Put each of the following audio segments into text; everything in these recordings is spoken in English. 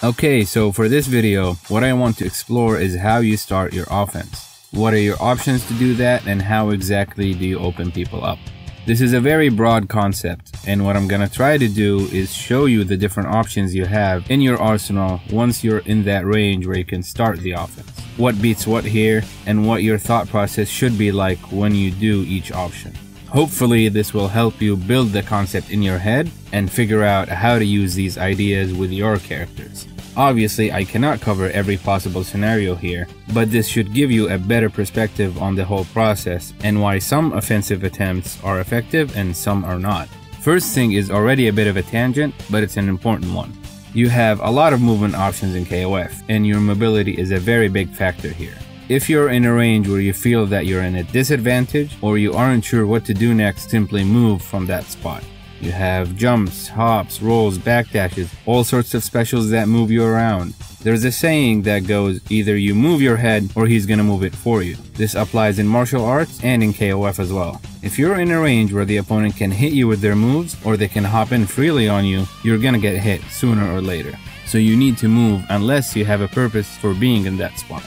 Okay, so for this video, what I want to explore is how you start your offense. What are your options to do that, and how exactly do you open people up? This is a very broad concept, and what I'm gonna try to do is show you the different options you have in your arsenal once you're in that range where you can start the offense. What beats what here, and what your thought process should be like when you do each option. Hopefully this will help you build the concept in your head and figure out how to use these ideas with your characters. Obviously, I cannot cover every possible scenario here, but this should give you a better perspective on the whole process and why some offensive attempts are effective and some are not. First thing is already a bit of a tangent, but it's an important one. You have a lot of movement options in KoF, and your mobility is a very big factor here. If you're in a range where you feel that you're in a disadvantage or you aren't sure what to do next, simply move from that spot. You have jumps, hops, rolls, backdashes, all sorts of specials that move you around. There's a saying that goes, either you move your head or he's gonna move it for you. This applies in martial arts and in KoF as well. If you're in a range where the opponent can hit you with their moves or they can hop in freely on you, you're gonna get hit sooner or later. So you need to move unless you have a purpose for being in that spot.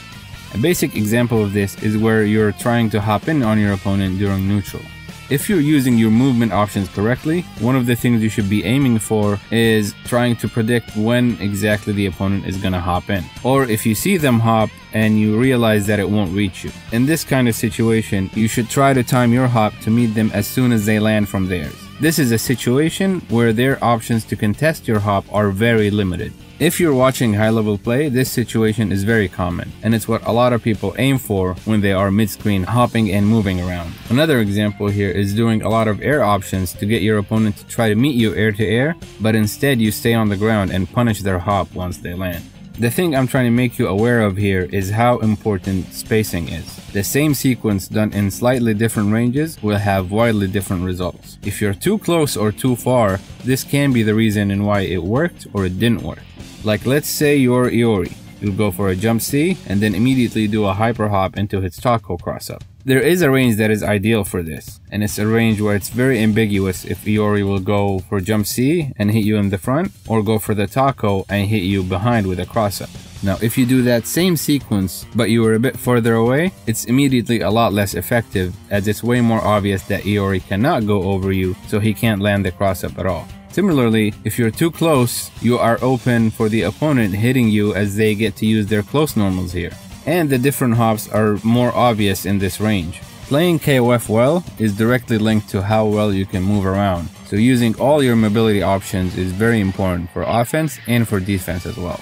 A basic example of this is where you're trying to hop in on your opponent during neutral. If you're using your movement options correctly, one of the things you should be aiming for is trying to predict when exactly the opponent is gonna hop in. Or if you see them hop and you realize that it won't reach you. In this kind of situation, you should try to time your hop to meet them as soon as they land from theirs. This is a situation where their options to contest your hop are very limited. If you're watching high-level play, this situation is very common, and it's what a lot of people aim for when they are mid-screen hopping and moving around. Another example here is doing a lot of air options to get your opponent to try to meet you air to air, but instead you stay on the ground and punish their hop once they land. The thing I'm trying to make you aware of here is how important spacing is. The same sequence done in slightly different ranges will have wildly different results. If you're too close or too far, this can be the reason in why it worked or it didn't work. Like, let's say you're Iori. You'll go for a jump C and then immediately do a hyper hop into his taco cross up. There is a range that is ideal for this, and it's a range where it's very ambiguous if Iori will go for jump C and hit you in the front, or go for the taco and hit you behind with a cross up. Now, if you do that same sequence, but you were a bit further away, it's immediately a lot less effective, as it's way more obvious that Iori cannot go over you, so he can't land the cross up at all. Similarly, if you're too close, you are open for the opponent hitting you as they get to use their close normals here. And the different hops are more obvious in this range. Playing KoF well is directly linked to how well you can move around, so using all your mobility options is very important for offense and for defense as well.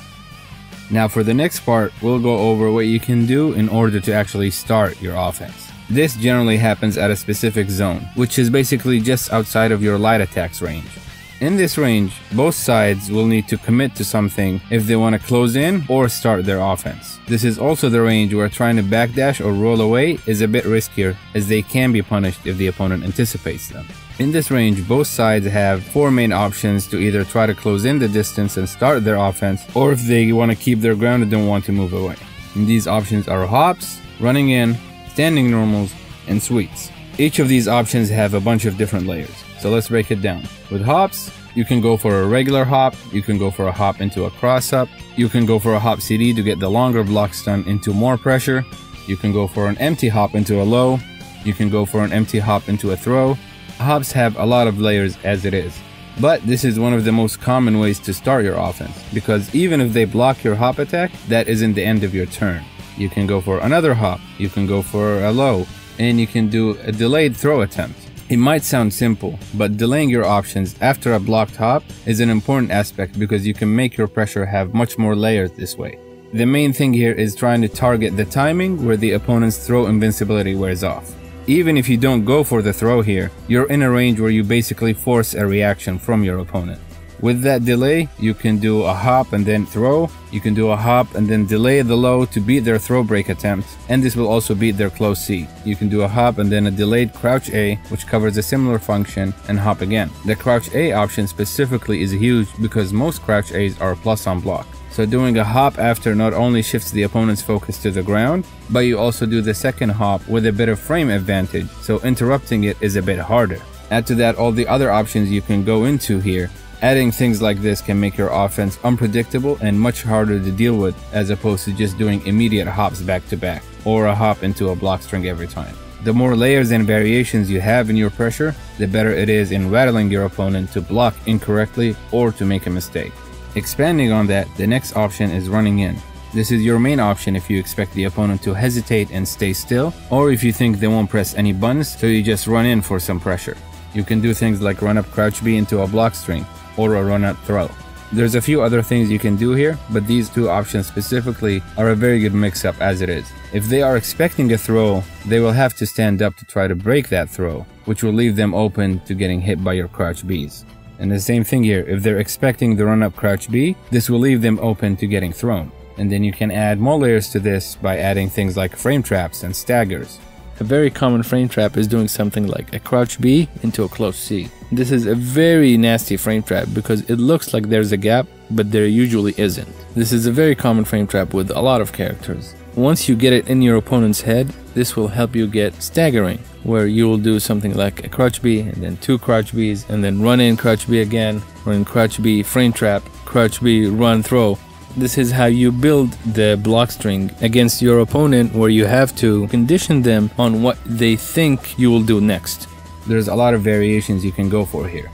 Now for the next part, we'll go over what you can do in order to actually start your offense. This generally happens at a specific zone, which is basically just outside of your light attacks range. In this range, both sides will need to commit to something if they want to close in or start their offense. This is also the range where trying to backdash or roll away is a bit riskier, as they can be punished if the opponent anticipates them. In this range, both sides have four main options to either try to close in the distance and start their offense, or if they want to keep their ground and don't want to move away. And these options are hops, running in, standing normals, and sweeps. Each of these options have a bunch of different layers. So let's break it down. With hops, you can go for a regular hop, you can go for a hop into a cross up, you can go for a hop CD to get the longer block stun into more pressure, you can go for an empty hop into a low, you can go for an empty hop into a throw. Hops have a lot of layers as it is, but this is one of the most common ways to start your offense, because even if they block your hop attack, that isn't the end of your turn. You can go for another hop, you can go for a low, and you can do a delayed throw attempt. It might sound simple, but delaying your options after a blocked hop is an important aspect because you can make your pressure have much more layers this way. The main thing here is trying to target the timing where the opponent's throw invincibility wears off. Even if you don't go for the throw here, you're in a range where you basically force a reaction from your opponent. With that delay, you can do a hop and then throw, you can do a hop and then delay the low to beat their throw break attempt, and this will also beat their close C. You can do a hop and then a delayed crouch A, which covers a similar function, and hop again. The crouch A option specifically is huge because most crouch A's are plus on block. So doing a hop after not only shifts the opponent's focus to the ground, but you also do the second hop with a bit of frame advantage, so interrupting it is a bit harder. Add to that all the other options you can go into here, Adding things like this can make your offense unpredictable and much harder to deal with, as opposed to just doing immediate hops back to back, or a hop into a block string every time. The more layers and variations you have in your pressure, the better it is in rattling your opponent to block incorrectly or to make a mistake. Expanding on that, the next option is running in. This is your main option if you expect the opponent to hesitate and stay still, or if you think they won't press any buttons, so you just run in for some pressure. You can do things like run up crouch B into a block string, or a run up throw. There's a few other things you can do here, but these two options specifically are a very good mix-up as it is. If they are expecting a throw, they will have to stand up to try to break that throw, which will leave them open to getting hit by your crouch Bs. And the same thing here, if they're expecting the run up crouch B, this will leave them open to getting thrown. And then you can add more layers to this by adding things like frame traps and staggers. A very common frame trap is doing something like a crouch B into a close C. This is a very nasty frame trap because it looks like there's a gap, but there usually isn't. This is a very common frame trap with a lot of characters. Once you get it in your opponent's head, this will help you get staggering, where you will do something like a crouch B and then two crouch Bs and then run in crouch B again, run in crouch B, frame trap, crouch B, run, throw. This is how you build the block string against your opponent, where you have to condition them on what they think you will do next. There's a lot of variations you can go for here.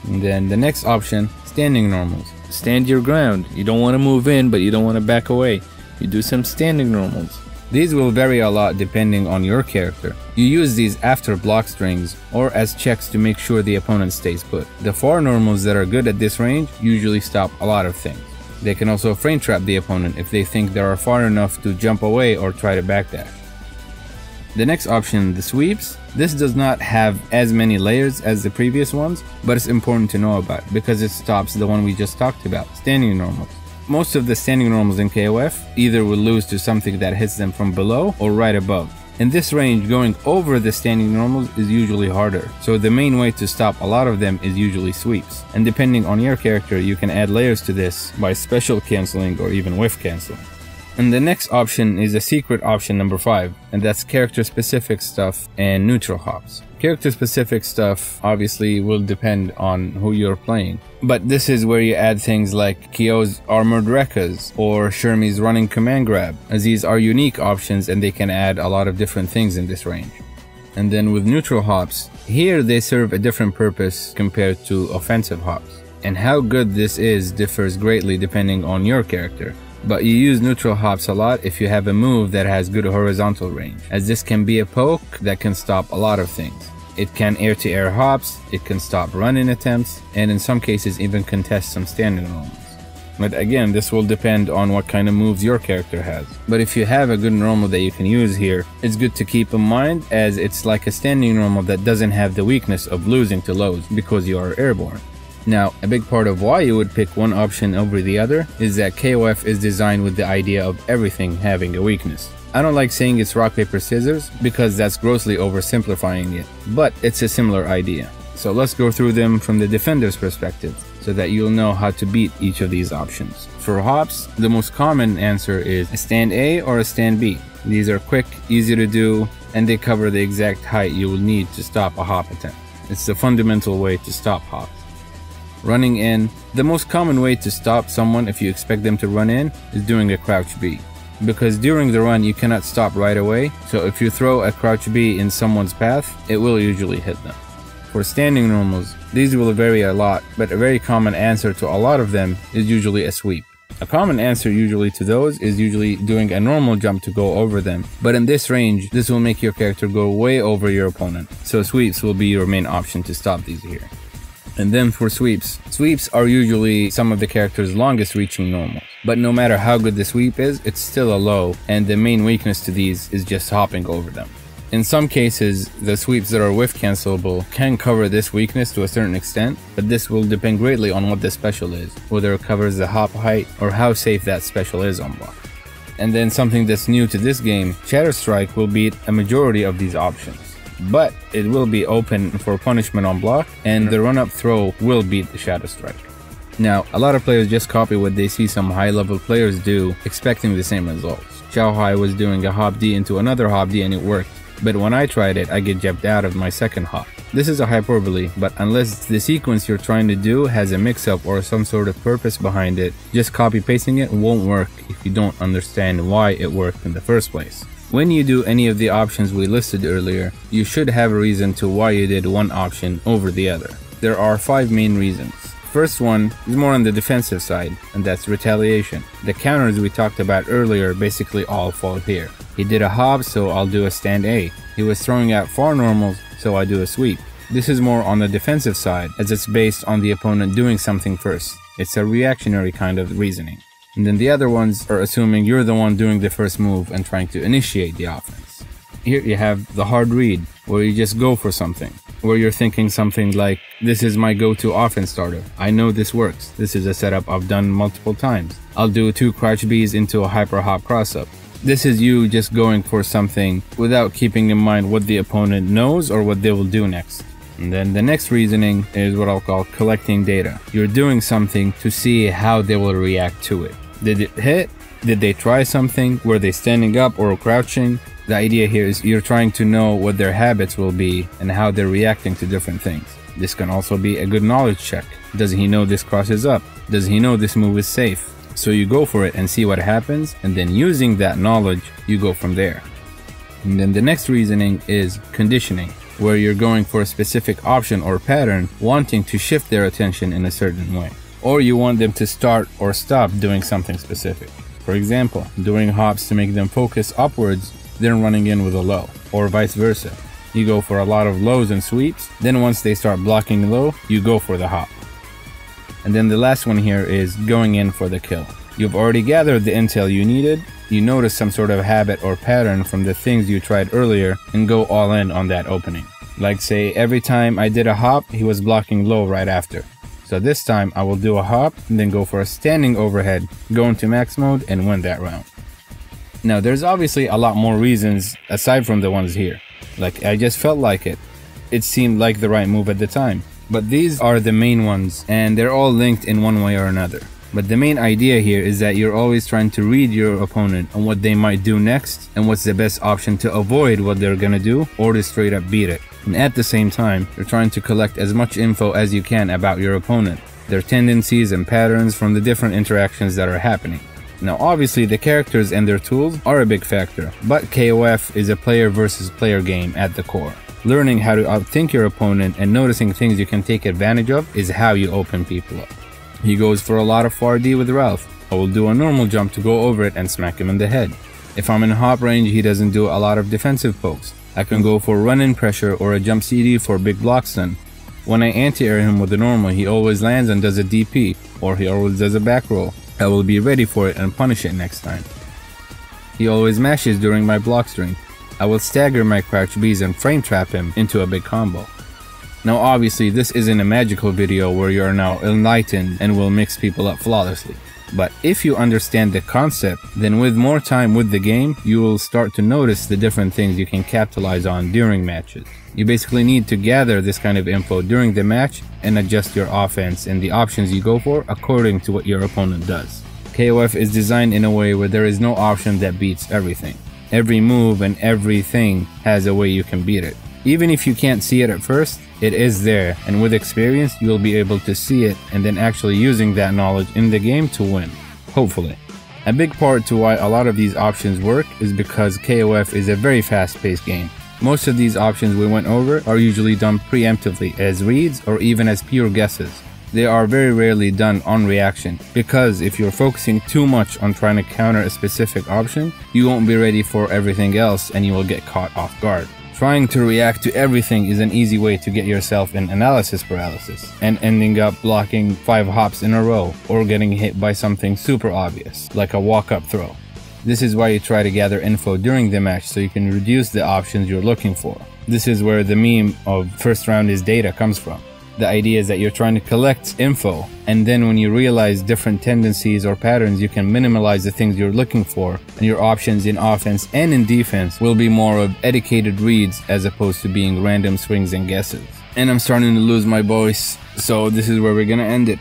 And then the next option, standing normals. Stand your ground. You don't want to move in, but you don't want to back away. You do some standing normals. These will vary a lot depending on your character. You use these after block strings or as checks to make sure the opponent stays put. The far normals that are good at this range usually stop a lot of things. They can also frame trap the opponent if they think they are far enough to jump away or try to backdash. The next option, the sweeps. This does not have as many layers as the previous ones, but it's important to know about because it stops the one we just talked about, standing normals. Most of the standing normals in KoF either will lose to something that hits them from below or right above. In this range, going over the standing normals is usually harder, so the main way to stop a lot of them is usually sweeps. And depending on your character, you can add layers to this by special canceling or even whiff canceling. And the next option is a secret option number 5, and that's character specific stuff and neutral hops. Character specific stuff obviously will depend on who you're playing, but this is where you add things like Kyo's armored Rekkas or Shermie's running command grab, as these are unique options and they can add a lot of different things in this range. And then with neutral hops, here they serve a different purpose compared to offensive hops, and how good this is differs greatly depending on your character. But you use neutral hops a lot if you have a move that has good horizontal range, as this can be a poke that can stop a lot of things. It can air-to-air hops, it can stop run-in attempts, and in some cases even contest some standing normals. But again, this will depend on what kind of moves your character has. But if you have a good normal that you can use here, it's good to keep in mind, as it's like a standing normal that doesn't have the weakness of losing to lows because you are airborne. Now, a big part of why you would pick one option over the other is that KoF is designed with the idea of everything having a weakness. I don't like saying it's rock, paper, scissors because that's grossly oversimplifying it, but it's a similar idea. So let's go through them from the defender's perspective so that you'll know how to beat each of these options. For hops, the most common answer is a stand A or a stand B. These are quick, easy to do, and they cover the exact height you will need to stop a hop attempt. It's the fundamental way to stop hops. Running in, the most common way to stop someone if you expect them to run in is doing a crouch B. Because during the run you cannot stop right away, so if you throw a crouch B in someone's path, it will usually hit them. For standing normals, these will vary a lot, but a very common answer to a lot of them is usually a sweep. A common answer usually to those is usually doing a normal jump to go over them, but in this range, this will make your character go way over your opponent, so sweeps will be your main option to stop these here. And then for sweeps are usually some of the character's longest reaching normals. But no matter how good the sweep is, it's still a low, and the main weakness to these is just hopping over them. In some cases, the sweeps that are whiff cancelable can cover this weakness to a certain extent, but this will depend greatly on what the special is, whether it covers the hop height or how safe that special is on block. And then something that's new to this game, Shatter Strike will beat a majority of these options, but it will be open for punishment on block, and the run-up throw will beat the Shadow Strike. Now, a lot of players just copy what they see some high-level players do, expecting the same results. Xiao Hai was doing a hop D into another hop D and it worked. but when I tried it, I get jabbed out of my second hop. This is a hyperbole, but unless the sequence you're trying to do has a mix-up or some sort of purpose behind it, just copy-pasting it won't work if you don't understand why it worked in the first place. When you do any of the options we listed earlier, you should have a reason to why you did one option over the other. There are 5 main reasons. First one is more on the defensive side, and that's retaliation. The counters we talked about earlier basically all fall here. He did a hop, so I'll do a stand A. He was throwing out far normals, so I do a sweep. This is more on the defensive side, as it's based on the opponent doing something first. It's a reactionary kind of reasoning. And then the other ones are assuming you're the one doing the first move and trying to initiate the offense. Here you have the hard read, where you just go for something, where you're thinking something like, this is my go-to offense starter. I know this works. This is a setup I've done multiple times. I'll do 2 crouch Bs into a hyper hop cross-up. This is you just going for something without keeping in mind what the opponent knows or what they will do next. And then the next reasoning is what I'll call collecting data. You're doing something to see how they will react to it. Did it hit? Did they try something? Were they standing up or crouching? The idea here is you're trying to know what their habits will be and how they're reacting to different things. This can also be a good knowledge check. Does he know this crosses up? Does he know this move is safe? So you go for it and see what happens, and then using that knowledge, you go from there. And then the next reasoning is conditioning, where you're going for a specific option or pattern, wanting to shift their attention in a certain way. Or you want them to start or stop doing something specific. For example, doing hops to make them focus upwards, then running in with a low, or vice versa. You go for a lot of lows and sweeps, then once they start blocking low, you go for the hop. And then the last one here is going in for the kill. You've already gathered the intel you needed, you notice some sort of habit or pattern from the things you tried earlier, and go all in on that opening. Like say, every time I did a hop, he was blocking low right after. So this time I will do a hop and then go for a standing overhead, go into max mode and win that round. Now there's obviously a lot more reasons aside from the ones here. Like I just felt like it. It seemed like the right move at the time. But these are the main ones and they're all linked in one way or another. But the main idea here is that you're always trying to read your opponent on what they might do next and what's the best option to avoid what they're gonna do or to straight up beat it. And at the same time, you're trying to collect as much info as you can about your opponent, their tendencies and patterns from the different interactions that are happening. Now obviously the characters and their tools are a big factor, but KoF is a player versus player game at the core. Learning how to outthink your opponent and noticing things you can take advantage of is how you open people up. He goes for a lot of 4D with Ralph. I will do a normal jump to go over it and smack him in the head. If I'm in hop range, he doesn't do a lot of defensive pokes. I can go for run-in pressure or a jump CD for big block stun. When I anti-air him with the normal, he always lands and does a DP, or he always does a back roll. I will be ready for it and punish it next time. He always mashes during my block string. I will stagger my crouch Bs and frame trap him into a big combo. Now obviously this isn't a magical video where you are now enlightened and will mix people up flawlessly. But if you understand the concept, then with more time with the game, you will start to notice the different things you can capitalize on during matches. You basically need to gather this kind of info during the match and adjust your offense and the options you go for according to what your opponent does. KoF is designed in a way where there is no option that beats everything. Every move and everything has a way you can beat it. Even if you can't see it at first, it is there, and with experience you'll be able to see it and then actually using that knowledge in the game to win, hopefully. A big part to why a lot of these options work is because KoF is a very fast-paced game. Most of these options we went over are usually done preemptively as reads or even as pure guesses. They are very rarely done on reaction, because if you're focusing too much on trying to counter a specific option, you won't be ready for everything else and you will get caught off guard. Trying to react to everything is an easy way to get yourself in analysis paralysis and ending up blocking 5 hops in a row or getting hit by something super obvious, like a walk-up throw. This is why you try to gather info during the match so you can reduce the options you're looking for. This is where the meme of first round is data comes from. The idea is that you're trying to collect info, and then when you realize different tendencies or patterns, you can minimize the things you're looking for, and your options in offense and in defense will be more of educated reads as opposed to being random swings and guesses. And I'm starting to lose my voice, so this is where we're gonna end it.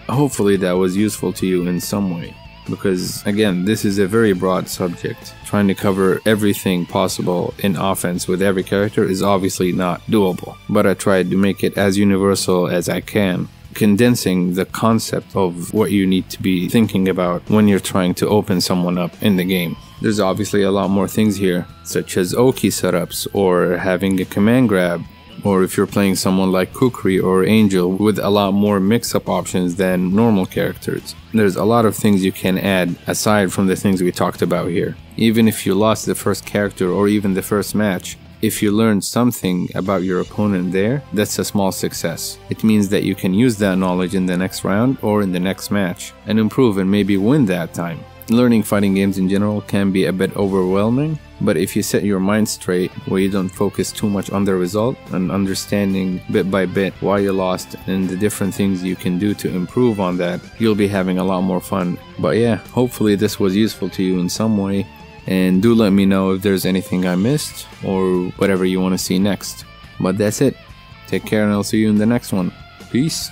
Hopefully that was useful to you in some way. because again, this is a very broad subject. Trying to cover everything possible in offense with every character is obviously not doable, but I tried to make it as universal as I can, condensing the concept of what you need to be thinking about when you're trying to open someone up in the game. There's obviously a lot more things here, such as Oki setups, or having a command grab, or if you're playing someone like Kukri or Angel with a lot more mix-up options than normal characters. There's a lot of things you can add aside from the things we talked about here. Even if you lost the first character or even the first match, if you learned something about your opponent there, that's a small success. It means that you can use that knowledge in the next round or in the next match and improve and maybe win that time. Learning fighting games in general can be a bit overwhelming, but if you set your mind straight where you don't focus too much on the result and understanding bit by bit why you lost and the different things you can do to improve on that, you'll be having a lot more fun. But yeah, hopefully this was useful to you in some way, and do let me know if there's anything I missed or whatever you want to see next. But that's it. Take care and I'll see you in the next one. Peace.